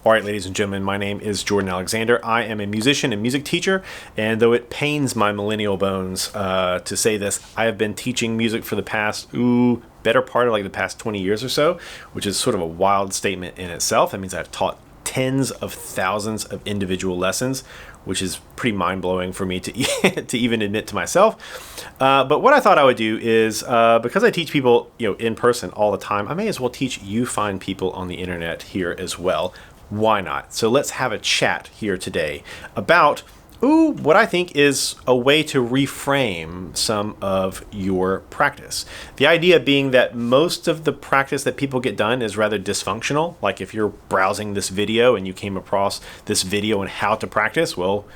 All right, ladies and gentlemen, my name is Jordan Alexander. I am a musician and music teacher, and though it pains my millennial bones to say this, I have been teaching music for the past, better part of like the past 20 years or so, which is sort of a wild statement in itself. That means I've taught tens of thousands of individual lessons, which is pretty mind-blowing for me to even admit to myself. But what I thought I would do is, because I teach people in person all the time, I may as well teach you fine people on the internet here as well. Why not? So let's have a chat here today about what I think is a way to reframe some of your practice. The idea being that most of the practice that people get done is rather dysfunctional. Like if you're browsing this video and you came across this video on how to practice, well,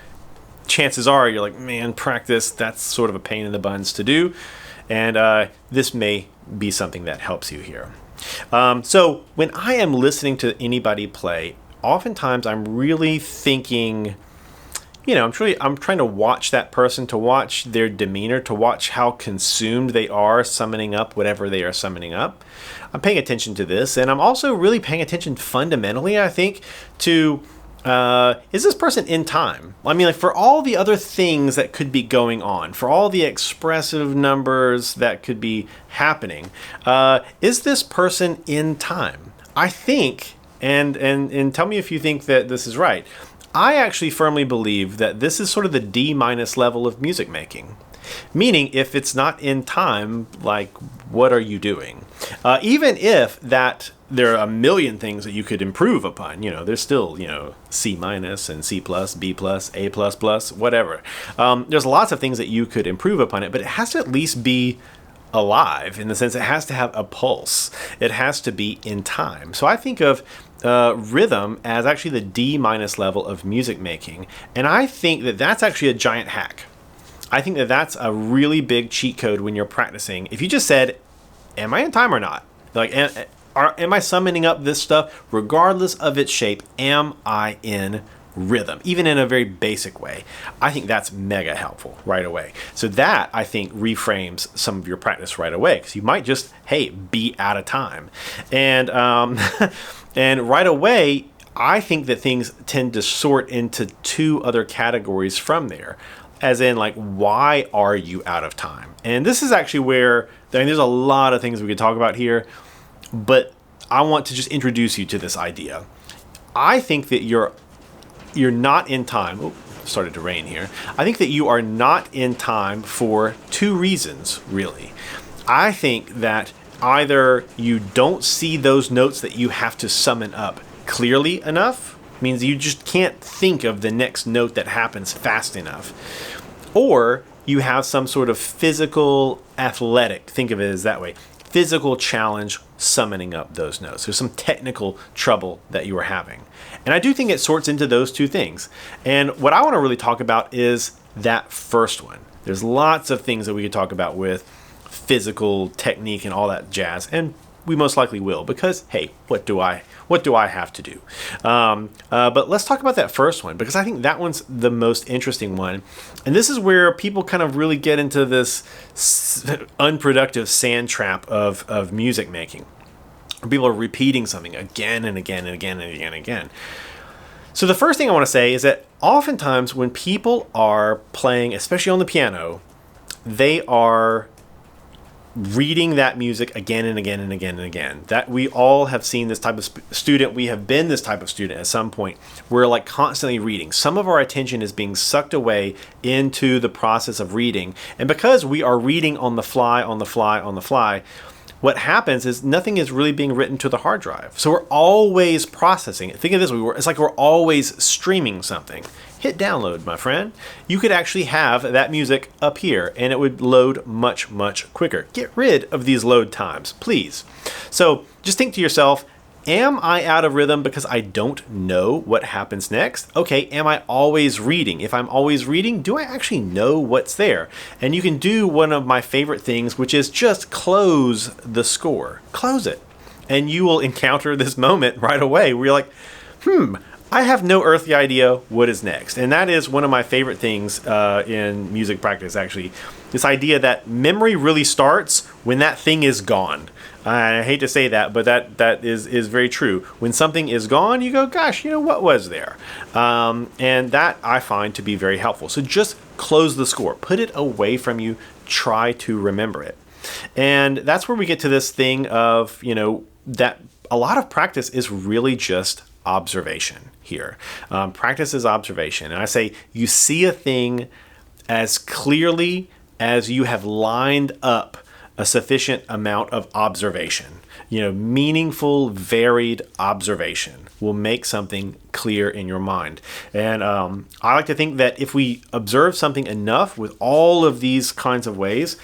chances are you're like, man, practice, that's sort of a pain in the buns to do. And this may be something that helps you here. So when I am listening to anybody play, oftentimes I'm really thinking, I'm trying to watch that person, to watch their demeanor, to watch how consumed they are summoning up whatever they are summoning up. I'm paying attention to this, and I'm also really paying attention fundamentally, I think, to is this person in time? I mean, like for all the other things that could be going on, for all the expressive numbers that could be happening, is this person in time? I think, and tell me if you think that this is right, I actually firmly believe that this is sort of the D- level of music making. Meaning, if it's not in time, like, what are you doing? Even if that there are a million things that you could improve upon, there's still, C- and C+, B+, A++, whatever. There's lots of things that you could improve upon it, but it has to at least be alive, in the sense it has to have a pulse. It has to be in time. So I think of rhythm as actually the D- level of music making, and I think that that's actually a giant hack. I think that that's a really big cheat code when you're practicing. If you just said, am I in time or not? Like, am I summoning up this stuff regardless of its shape? Am I in rhythm, even in a very basic way? I think that's mega helpful right away. So that, I think, reframes some of your practice right away, because you might just, be out of time. And and right away, I think that things tend to sort into two other categories from there. As in, like, why are you out of time? And this is actually where, there's a lot of things we could talk about here, but I want to just introduce you to this idea. I think that you're not in time. Oh, started to rain here. I think that you are not in time for two reasons, really. I think that either you don't see those notes that you have to summon up clearly enough, means you just can't think of the next note that happens fast enough, or you have some sort of physical, athletic, think of it as that way, physical challenge summoning up those notes. There's some technical trouble that you are having. And I do think it sorts into those two things. And what I want to really talk about is that first one. There's lots of things that we could talk about with physical technique and all that jazz, and we most likely will, because what do I have to do? But let's talk about that first one, because I think that one's the most interesting one. And this is where people kind of really get into this unproductive sand trap of music making. People are repeating something again and again and again and again and again. So the first thing I want to say is that oftentimes when people are playing, especially on the piano, they are reading that music again and again and again and again. That we all have seen this type of student. We have been this type of student at some point. We're like constantly reading. Some of our attention is being sucked away into the process of reading. And because we are reading on the fly, what happens is nothing is really being written to the hard drive. So we're always processing it. Think of it this way. It's like we're always streaming something. Hit download, my friend. You could actually have that music up here and it would load much, much quicker. Get rid of these load times, please. So just think to yourself, am I out of rhythm because I don't know what happens next? Okay, am I always reading? If I'm always reading, do I actually know what's there? And you can do one of my favorite things, which is just close the score. Close it. And you will encounter this moment right away where you're like, I have no earthly idea what is next. And that is one of my favorite things in music practice, actually. This idea that memory really starts when that thing is gone. I hate to say that, but that is very true. When something is gone, you go, gosh, what was there? And that I find to be very helpful. So just close the score. Put it away from you. Try to remember it. And that's where we get to this thing of, that a lot of practice is really just observation here. Practice is observation. And I say you see a thing as clearly as you have lined up a sufficient amount of observation. Meaningful, varied observation will make something clear in your mind. And I like to think that if we observe something enough with all of these kinds of ways,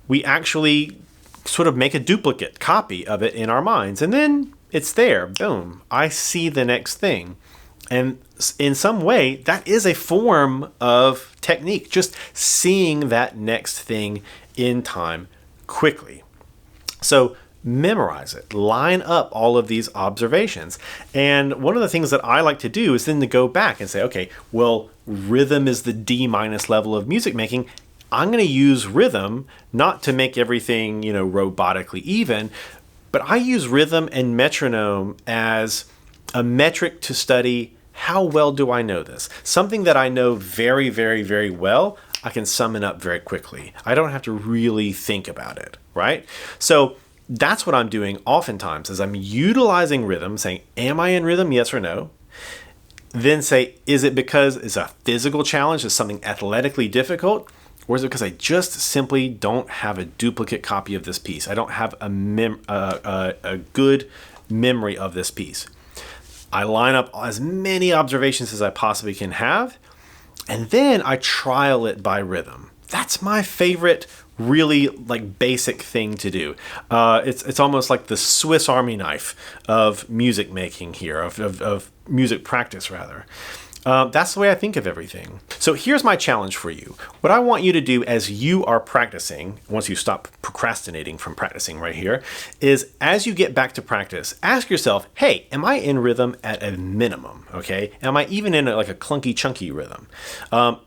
we actually sort of make a duplicate copy of it in our minds. And then it's there. Boom. I see the next thing. And in some way, that is a form of technique, just seeing that next thing in time quickly. So memorize it, line up all of these observations. And one of the things that I like to do is then to go back and say, okay, well, rhythm is the D- level of music making. I'm going to use rhythm not to make everything, robotically even, but I use rhythm and metronome as a metric to study how well do I know this. Something that I know very, very, very well, I can sum it up very quickly. I don't have to really think about it, right? So that's what I'm doing oftentimes is I'm utilizing rhythm, saying, am I in rhythm, yes or no? Then say, is it because it's a physical challenge, it's something athletically difficult? Or is it because I just simply don't have a duplicate copy of this piece? I don't have a good memory of this piece. I line up as many observations as I possibly can have, and then I trial it by rhythm. That's my favorite, really basic thing to do. It's almost like the Swiss Army knife of music making here, of music practice rather. That's the way I think of everything. So here's my challenge for you. What I want you to do as you are practicing, once you stop procrastinating from practicing right here, is as you get back to practice, ask yourself, hey, am I in rhythm at a minimum? Okay? Am I even in a clunky, chunky rhythm?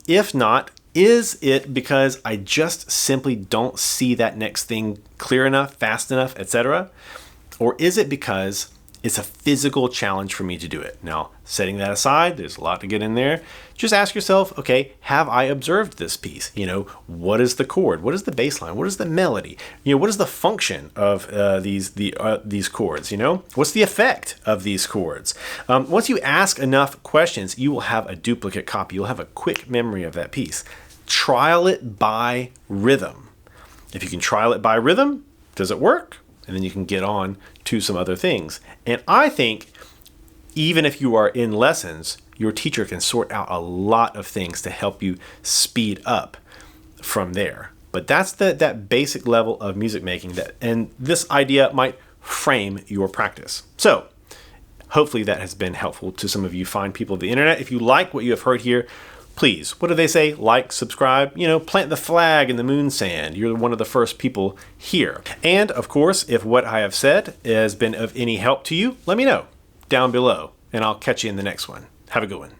If not, is it because I just simply don't see that next thing clear enough, fast enough, etc.? Or is it because it's a physical challenge for me to do it? Now, setting that aside, there's a lot to get in there. Just ask yourself, okay, have I observed this piece? What is the chord? What is the bass line? What is the melody? What is the function of these chords? What's the effect of these chords? Once you ask enough questions, you will have a duplicate copy. You'll have a quick memory of that piece. Trial it by rhythm. If you can trial it by rhythm, does it work? And then you can get on to some other things. And I think even if you are in lessons, your teacher can sort out a lot of things to help you speed up from there. But that's that basic level of music making, and this idea might frame your practice. So hopefully that has been helpful to some of you fine people of the internet. If you like what you have heard here, please, what do they say? Like, subscribe, plant the flag in the moon sand. You're one of the first people here. And of course, if what I have said has been of any help to you, let me know down below, and I'll catch you in the next one. Have a good one.